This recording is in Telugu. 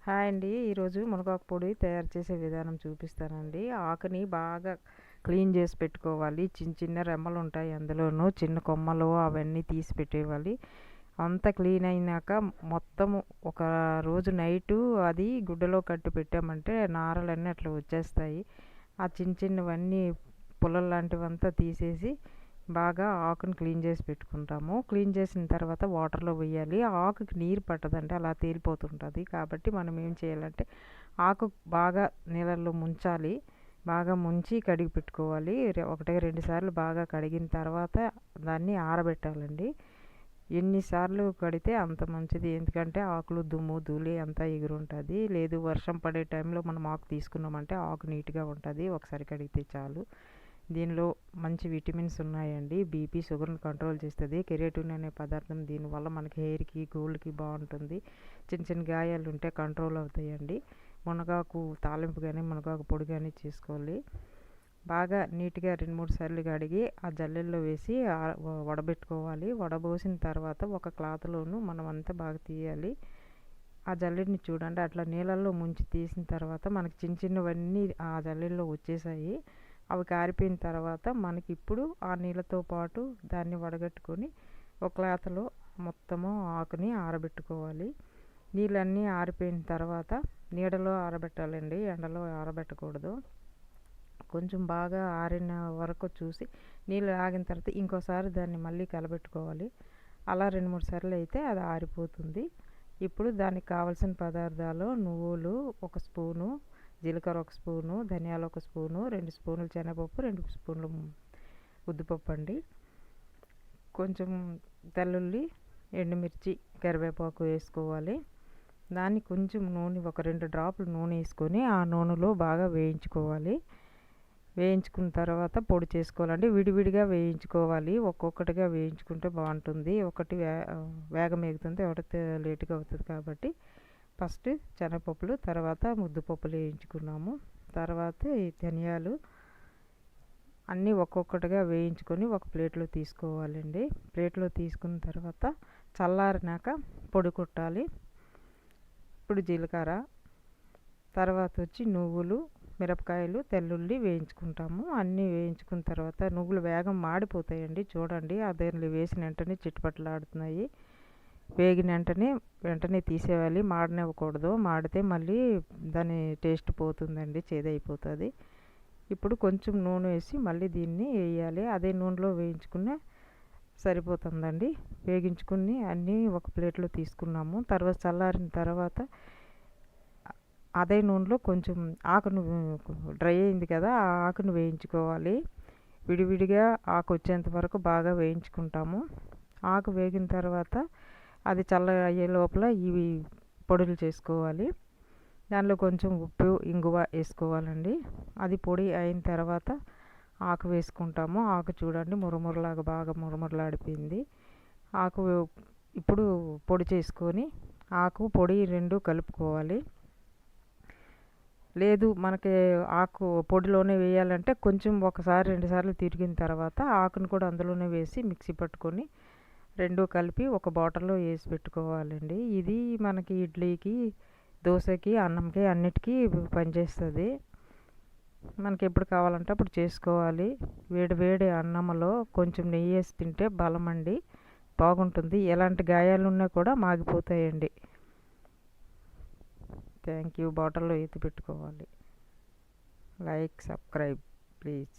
హాయ్ అండి. ఈరోజు మునగాకు పొడి తయారు చేసే విధానం చూపిస్తానండి. ఆకుని బాగా క్లీన్ చేసి పెట్టుకోవాలి. చిన్న చిన్న రెమ్మలు ఉంటాయి, అందులోనూ చిన్న కొమ్మలు అవన్నీ తీసి పెట్టేవాలి. అంతా క్లీన్ అయినాక మొత్తము ఒక రోజు నైటు అది గుడ్డలో కట్టి పెట్టామంటే నారలన్నీ అట్లా వచ్చేస్తాయి. ఆ చిన్న చిన్నవన్నీ పుల్లలు లాంటివంతా తీసేసి బాగా ఆకుని క్లీన్ చేసి పెట్టుకుంటాము. క్లీన్ చేసిన తర్వాత వాటర్లో వేయాలి. ఆకుకి నీరు పట్టదండి, అలా తేలిపోతుంటుంది. కాబట్టి మనం ఏం చేయాలంటే ఆకు బాగా నీళ్ళల్లో ముంచాలి. బాగా ముంచి కడిగి పెట్టుకోవాలి. ఒకటి రెండు సార్లు బాగా కడిగిన తర్వాత దాన్ని ఆరబెట్టాలండి. ఎన్నిసార్లు కడితే అంత మంచిది. ఎందుకంటే ఆకులు దుమ్ము ధూళి అంతా ఎగురుంటుంది. లేదు వర్షం పడే టైంలో మనం ఆకు తీసుకున్నామంటే ఆకు నీట్గా ఉంటుంది. ఒకసారి కడిగితే చాలు. దీనిలో మంచి విటమిన్స్ ఉన్నాయండి. బీపీ షుగర్ని కంట్రోల్ చేస్తుంది. కెరటిన్ అనే పదార్థం దీనివల్ల మనకి హెయిర్కి గోల్డ్కి బాగుంటుంది. చిన్న చిన్న గాయాలు ఉంటే కంట్రోల్ అవుతాయండి. మునగాకు తాలింపు కానీ మునగాకు పొడి కానీ చేసుకోవాలి. బాగా నీట్గా 2-3 సార్లు కడిగి ఆ జల్లెల్లో వేసి వడబెట్టుకోవాలి. వడబోసిన తర్వాత ఒక క్లాత్లోను మనం అంతా బాగా తీయాలి. ఆ జల్లెడిని చూడండి, అట్లా నీళ్ళల్లో ముంచి తీసిన తర్వాత మనకి చిన్న చిన్నవన్నీ ఆ జల్లెల్లో వచ్చేసాయి. అవి కారిపోయిన తర్వాత మనకి ఇప్పుడు ఆ నీళ్ళతో పాటు దాన్ని వడగట్టుకొని ఒక క్లాత్లో మొత్తము ఆకుని ఆరబెట్టుకోవాలి. నీళ్ళన్నీ ఆరిపోయిన తర్వాత నీడలో ఆరబెట్టాలండి, ఎండలో ఆరబెట్టకూడదు. కొంచెం బాగా ఆరిన వరకు చూసి నీళ్ళు ఆగిన తర్వాత ఇంకోసారి దాన్ని మళ్ళీ కలబెట్టుకోవాలి. అలా 2-3 సార్లు అయితే అది ఆరిపోతుంది. ఇప్పుడు దానికి కావాల్సిన పదార్థాలు నువ్వులు 1 స్పూను, జీలకర్ర 1 స్పూను, ధనియాలు 1 స్పూను, 2 స్పూన్లు శనగపప్పు, 2 స్పూన్లు ఉద్దిపప్పు అండి. కొంచెం తెల్లుల్లి, ఎండుమిర్చి, కరివేపాకు వేసుకోవాలి. దాన్ని కొంచెం నూనె ఒక 2 డ్రాపులు నూనె వేసుకొని ఆ నూనెలో బాగా వేయించుకోవాలి. వేయించుకున్న తర్వాత పొడి చేసుకోవాలండి. విడివిడిగా వేయించుకోవాలి. ఒక్కొక్కటిగా వేయించుకుంటే బాగుంటుంది. ఒకటి వేగం ఎగుతుంది, ఒకటి లేటుగా అవుతుంది. కాబట్టి ఫస్ట్ శనగపప్పులు, తర్వాత ముద్దపప్పులు వేయించుకున్నాము. తర్వాత ఈ ధనియాలు అన్నీ ఒక్కొక్కటిగా వేయించుకొని ఒక ప్లేట్లో తీసుకోవాలండి. ప్లేట్లో తీసుకున్న తర్వాత చల్లారినాక పొడి కొట్టాలి. ఇప్పుడు జీలకర్ర, తర్వాత వచ్చి నువ్వులు, మిరపకాయలు, తెల్లుల్లి వేయించుకుంటాము. అన్నీ వేయించుకున్న తర్వాత నువ్వులు వేగం మాడిపోతాయండి. చూడండి, దానిలో వేసిన వెంటనే చిట్టుపట్లాడుతున్నాయి. వేగిన వెంటనే తీసేయాలి. మాడనివ్వకూడదు. మాడితే మళ్ళీ దాని టేస్ట్ పోతుందండి, చేదైపోతుంది. ఇప్పుడు కొంచెం నూనె వేసి మళ్ళీ దీన్ని వేయాలి. అదే నూనెలో వేయించుకునే సరిపోతుందండి. వేగించుకుని అన్నీ ఒక ప్లేట్లో తీసుకున్నాము. తర్వాత చల్లారిన తర్వాత అదే నూనెలో కొంచెం ఆకును డ్రై అయింది కదా, ఆ ఆకును వేయించుకోవాలి. విడివిడిగా ఆకు వచ్చేంత వరకు బాగా వేయించుకుంటాము. ఆకు వేగిన తర్వాత అది చల్ల అయ్యే లోపల ఇవి పొడులు చేసుకోవాలి. దానిలో కొంచెం ఉప్పు, ఇంగువ వేసుకోవాలండి. అది పొడి అయిన తర్వాత ఆకు వేసుకుంటాము. ఆకు చూడండి మురమురలాగా బాగా మురమురలాడిపోయింది. ఆకు ఇప్పుడు పొడి చేసుకొని ఆకు పొడి 2 కలుపుకోవాలి. లేదు మనకి ఆకు పొడిలోనే వేయాలంటే కొంచెం ఒకసారి 2 సార్లు తిరిగిన తర్వాత ఆకును కూడా అందులోనే వేసి మిక్సీ పట్టుకొని 2 కలిపి ఒక బాటిల్లో వేసి పెట్టుకోవాలండి. ఇది మనకి ఇడ్లీకి, దోశకి, అన్నంకి అన్నిటికీ పనిచేస్తుంది. మనకి ఎప్పుడు కావాలంటే అప్పుడు చేసుకోవాలి. వేడి వేడి అన్నంలో కొంచెం నెయ్యి వేసి తింటే బలం అండి, బాగుంటుంది. ఎలాంటి గాయాలు ఉన్నా కూడా మాగిపోతాయండి. Thank you. బాటిల్లో ఎత్తి పెట్టుకోవాలి. Like, subscribe please.